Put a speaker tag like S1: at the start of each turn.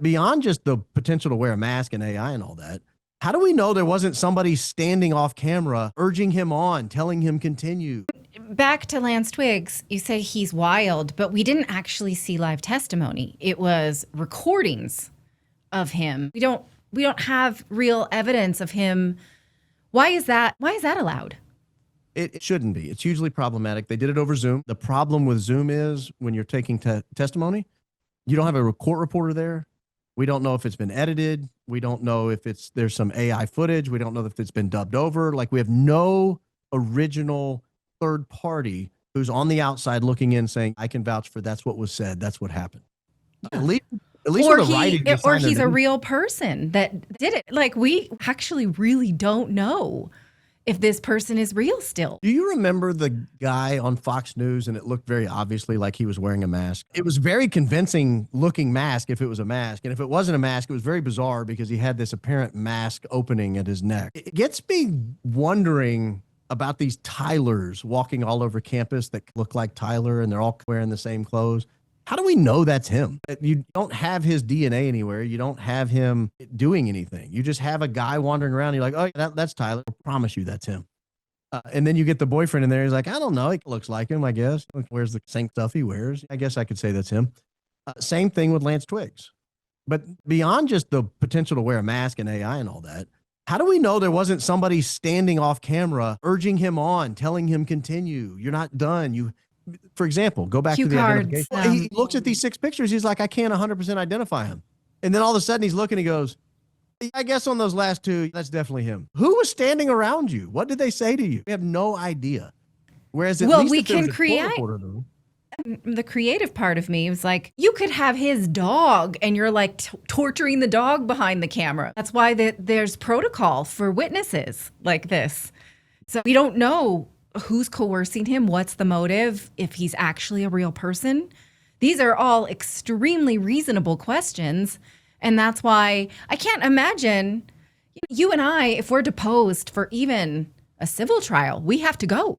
S1: beyond just the potential to wear a mask and AI and all that, how do we know there wasn't somebody standing off camera, urging him on, telling him continue?
S2: Back to Lance Twiggs, you say he's wild, but we didn't actually see live testimony. It was recordings of him. We don't have real evidence of him. Why is that allowed?
S1: It shouldn't be. It's hugely problematic. They did it over Zoom. The problem with Zoom is when you're taking testimony, you don't have a court reporter there. We don't know if it's been edited. We don't know if there's some AI footage. We don't know if it's been dubbed over. Like, we have no original third party who's on the outside looking in saying, I can vouch for that's what was said. That's what happened. At least
S2: or he's a real person that did it. Like, we actually really don't know if this person is real still.
S1: Do you remember the guy on Fox News, and it looked very obviously like he was wearing a mask? It was very convincing looking mask if it was a mask. And if it wasn't a mask, it was very bizarre because he had this apparent mask opening at his neck. It gets me wondering about these Tylers walking all over campus that look like Tyler and they're all wearing the same clothes. How do we know that's him? You don't have his DNA anywhere. You don't have him doing anything. You just have a guy wandering around. You're like, oh, that's Tyler. I promise you that's him. And then you get the boyfriend in there. He's like, I don't know. He looks like him, I guess. Wears the same stuff he wears. I guess I could say that's him. Same thing with Lance Twiggs. But beyond just the potential to wear a mask and AI and all that, how do we know there wasn't somebody standing off camera, urging him on, telling him continue? You're not done. For example, go back to the identification. He looks at these 6 pictures. He's like, I can't 100% identify him. And then all of a sudden he's looking, he goes, I guess on those last 2, that's definitely him. Who was standing around you? What did they say to you? We have no idea. Whereas at least
S2: we can create. The creative part of me was like, you could have his dog and you're like torturing the dog behind the camera. That's why there's protocol for witnesses like this. So we don't know who's coercing him, what's the motive, if he's actually a real person. These are all extremely reasonable questions. And that's why I can't imagine you and I, if we're deposed for even a civil trial, we have to go.